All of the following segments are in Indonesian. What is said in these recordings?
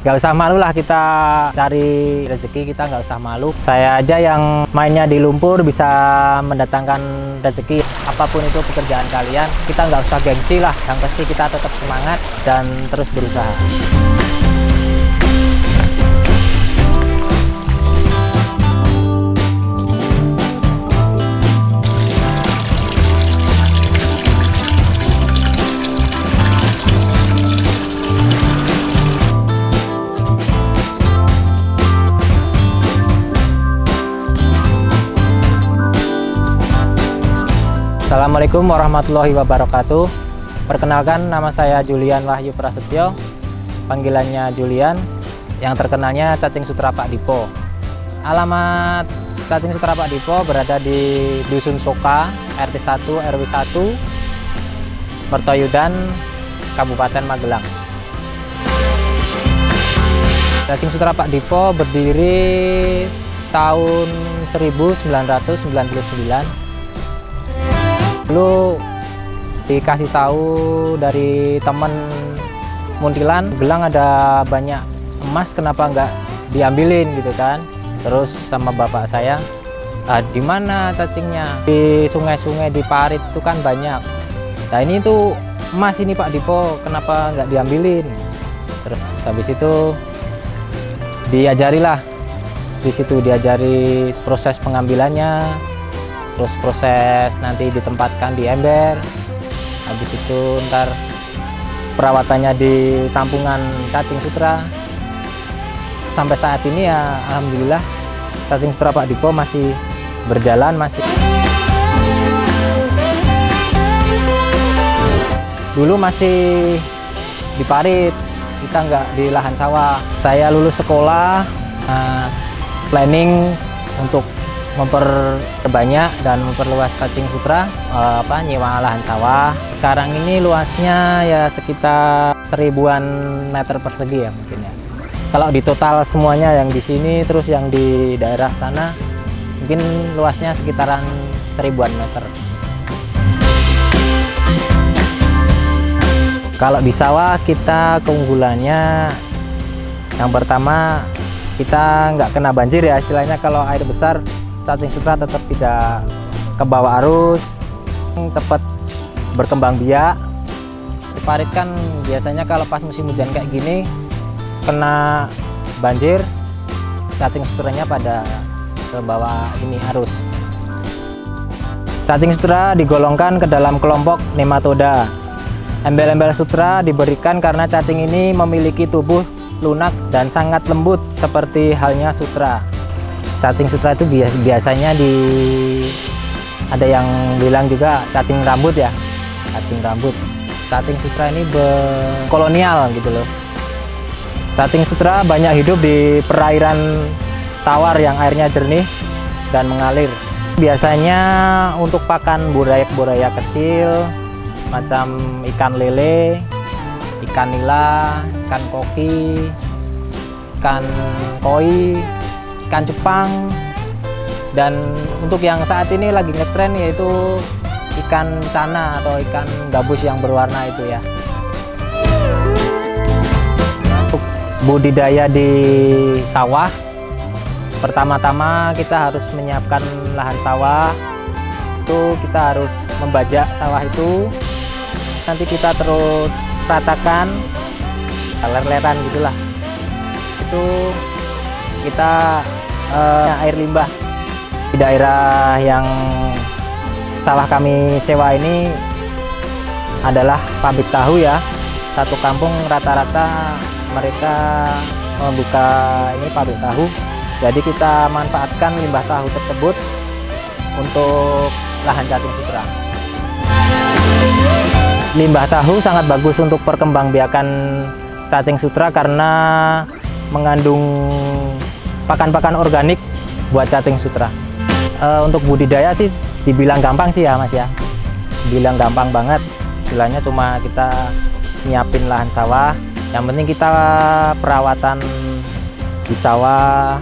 Nggak usah malu lah kita cari rezeki, kita nggak usah malu. Saya aja yang mainnya di lumpur bisa mendatangkan rezeki. Apapun itu pekerjaan kalian, kita nggak usah gengsi lah. Yang pasti kita tetap semangat dan terus berusaha. Assalamualaikum warahmatullahi wabarakatuh. Perkenalkan, nama saya Julian Wahyu Prasetyo, panggilannya Julian, yang terkenalnya Cacing Sutra Pak Dipo. Alamat Cacing Sutra Pak Dipo berada di Dusun Soka, RT 1 RW 1, Mertoyudan, Kabupaten Magelang. Cacing Sutra Pak Dipo berdiri tahun 1999. Dulu dikasih tahu dari teman Muntilan, Gelang ada banyak emas, kenapa nggak diambilin gitu kan. Terus sama bapak saya, di mana cacingnya? Di sungai-sungai, di parit itu kan banyak. Nah ini tuh emas ini Pak Dipo, kenapa nggak diambilin? Terus habis itu diajarilah, di situ diajari proses pengambilannya. Terus proses nanti ditempatkan di ember, habis itu ntar perawatannya di tampungan Cacing Sutra. Sampai saat ini ya alhamdulillah Cacing Sutra Pak Dipo masih berjalan, masih. Dulu masih di parit, kita nggak di lahan sawah. Saya lulus sekolah, planning untuk memperbanyak dan memperluas Cacing Sutra, nyewa lahan sawah. Sekarang ini luasnya ya sekitar 1000-an meter persegi ya mungkin ya. Kalau di total semuanya yang di sini terus yang di daerah sana mungkin luasnya sekitaran 1000-an meter. Kalau di sawah kita keunggulannya yang pertama kita nggak kena banjir ya istilahnya. Kalau air besar Cacing Sutra tetap tidak kebawa arus, cepat berkembang biak. Di parit kan biasanya kalau pas musim hujan kayak gini kena banjir, Cacing Sutranya pada kebawa ini arus. Cacing Sutra digolongkan ke dalam kelompok nematoda. Embel-embel sutra diberikan karena cacing ini memiliki tubuh lunak dan sangat lembut seperti halnya sutra. Cacing Sutra itu biasanya ada yang bilang juga cacing rambut ya, cacing rambut. Cacing Sutra ini kolonial gitu loh. Cacing Sutra banyak hidup di perairan tawar yang airnya jernih dan mengalir. Biasanya untuk pakan burayak-burayak kecil macam ikan lele, ikan nila, ikan koki, ikan koi, ikan cupang, dan untuk yang saat ini lagi ngetren yaitu ikan cana atau ikan gabus yang berwarna itu ya. Untuk budidaya di sawah, pertama-tama kita harus menyiapkan lahan sawah. Itu kita harus membajak sawah itu, nanti kita terus ratakan, ler-leran gitulah. Itu kita air limbah. Di daerah yang sawah kami sewa ini adalah pabrik tahu ya. Satu kampung rata-rata mereka membuka ini pabrik tahu. Jadi kita manfaatkan limbah tahu tersebut untuk lahan Cacing Sutra. Limbah tahu sangat bagus untuk perkembangbiakan Cacing Sutra karena mengandung pakan-pakan organik buat Cacing Sutra. Untuk budidaya sih dibilang gampang sih ya Mas ya. Dibilang gampang banget. Istilahnya cuma kita nyiapin lahan sawah. Yang penting kita perawatan di sawah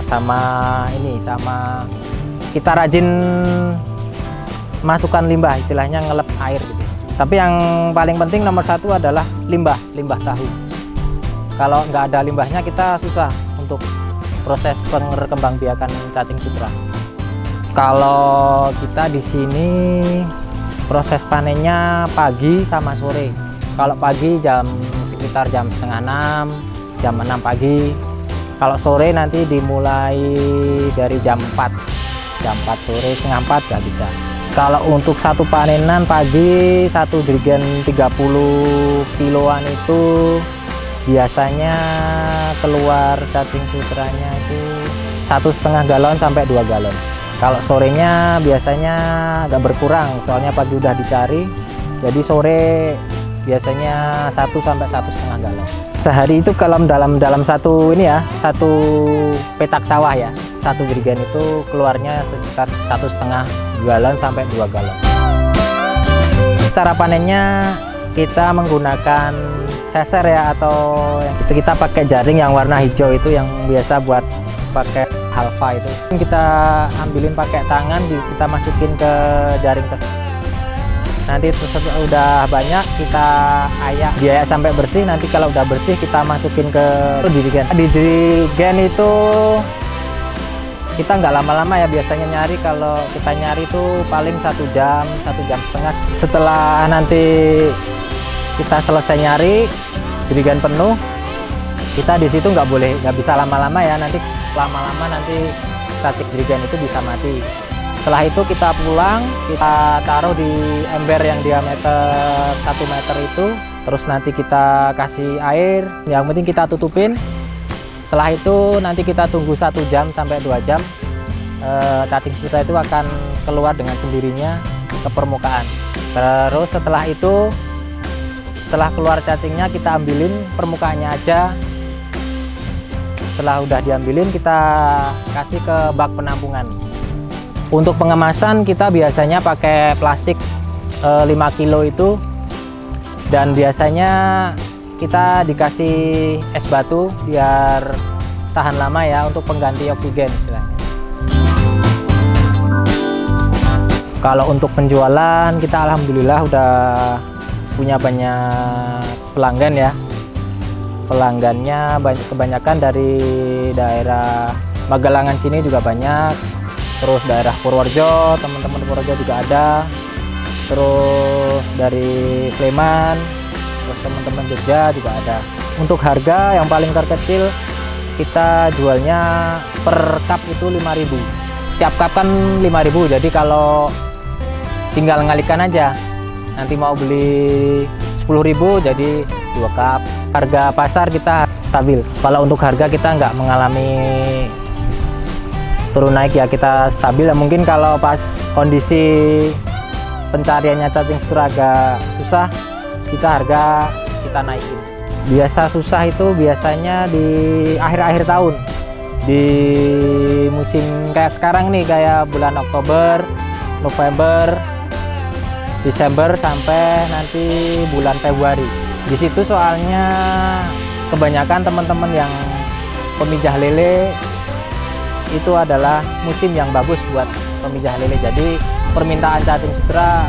sama kita rajin masukkan limbah, istilahnya ngelep air gitu. Tapi yang paling penting nomor satu adalah limbah tahu. Kalau nggak ada limbahnya kita susah untuk proses pengerkembangbiakan cacing sutra. Kalau kita di sini proses panennya pagi sama sore. Kalau pagi sekitar jam setengah 6, jam 6 pagi. Kalau sore nanti dimulai dari jam 4. Jam 4 sore, setengah 4 nggak bisa. Kalau untuk satu panenan pagi, satu jerigen 30 kiloan itu biasanya keluar cacing sutranya itu 1,5 galon sampai 2 galon. Kalau sorenya biasanya agak berkurang, soalnya pagi udah dicari, jadi sore biasanya 1 sampai 1,5 galon. Sehari itu kalau dalam satu ini ya, satu petak sawah ya, satu jerigen itu keluarnya sekitar 1,5 galon sampai 2 galon. Cara panennya kita menggunakan seser ya, atau yang kita pakai jaring yang warna hijau itu yang biasa buat pakai halva itu. Kita ambilin pakai tangan, kita masukin ke jaring tersebut. Nanti udah banyak kita diayak sampai bersih. Nanti kalau udah bersih kita masukin ke jerigen. Di jerigen itu kita nggak lama-lama ya, biasanya nyari, kalau kita nyari itu paling 1 jam, 1 jam setengah. Setelah nanti kita selesai nyari, jerigen penuh, kita di situ nggak bisa lama-lama ya, nanti lama-lama nanti cacing jerigen itu bisa mati. Setelah itu kita pulang, kita taruh di ember yang diameter 1 meter itu, terus nanti kita kasih air, yang penting kita tutupin. Setelah itu nanti kita tunggu 1 jam sampai 2 jam, cacing sutra itu akan keluar dengan sendirinya ke permukaan. Terus setelah itu, setelah keluar cacingnya kita ambilin permukaannya aja. Setelah udah diambilin kita kasih ke bak penampungan. Untuk pengemasan kita biasanya pakai plastik 5 kilo itu, dan biasanya kita dikasih es batu biar tahan lama ya, untuk pengganti oksigen istilahnya. Kalau untuk penjualan kita alhamdulillah udah punya banyak pelanggan ya. Pelanggannya kebanyakan dari daerah Magelangan sini juga banyak, terus daerah Purworejo, teman-teman Purworejo juga ada, terus dari Sleman, terus teman-teman Jogja juga ada. Untuk harga yang paling terkecil kita jualnya per cup itu 5.000. Tiap cup kan 5.000, jadi kalau tinggal ngalikan aja, nanti mau beli 10.000 jadi 2 cup. Harga pasar kita stabil. Kalau untuk harga kita nggak mengalami turun naik ya, kita stabil. Mungkin kalau pas kondisi pencariannya cacing sutra agak susah, kita naikin. Biasa susah itu biasanya di akhir-akhir tahun, di musim kayak sekarang nih, kayak bulan Oktober, November, Desember sampai nanti bulan Februari. Di situ soalnya kebanyakan teman-teman yang pemijah lele itu adalah musim yang bagus buat pemijah lele. Jadi permintaan cacing sutra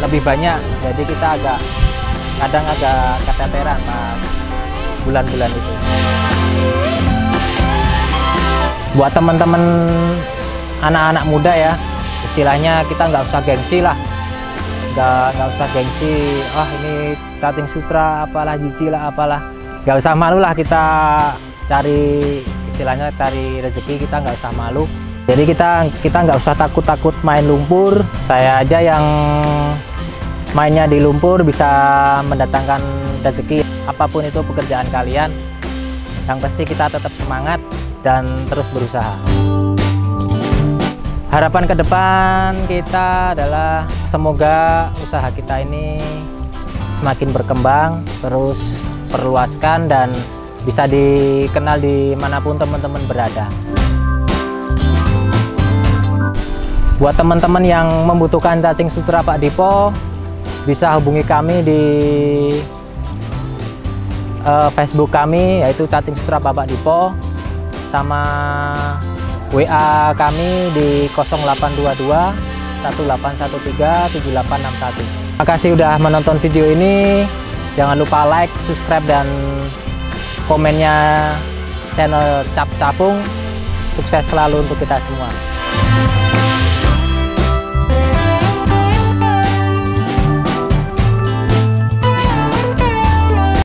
lebih banyak. Jadi kita kadang agak keteteran pas bulan-bulan itu. Buat teman-teman anak-anak muda ya, istilahnya kita nggak usah gengsi lah. Nggak usah gengsi, ini cacing sutra apalah, jijik lah apalah, nggak usah malu lah. Kita cari, istilahnya cari rezeki, kita nggak usah malu. Jadi kita nggak usah takut main lumpur. Saya aja yang mainnya di lumpur bisa mendatangkan rezeki. Apapun itu pekerjaan kalian, yang pasti kita tetap semangat dan terus berusaha. Harapan ke depan kita adalah semoga usaha kita ini semakin berkembang, terus perluaskan dan bisa dikenal dimanapun teman-teman berada. Buat teman-teman yang membutuhkan cacing sutra Pak Dipo, bisa hubungi kami di Facebook kami, yaitu Cacing Sutra Bapak Dipo, sama WA kami di 0822 1813 7861. Terima kasih udah menonton video ini. Jangan lupa like, subscribe, dan komennya channel Cap Capung. Sukses selalu untuk kita semua.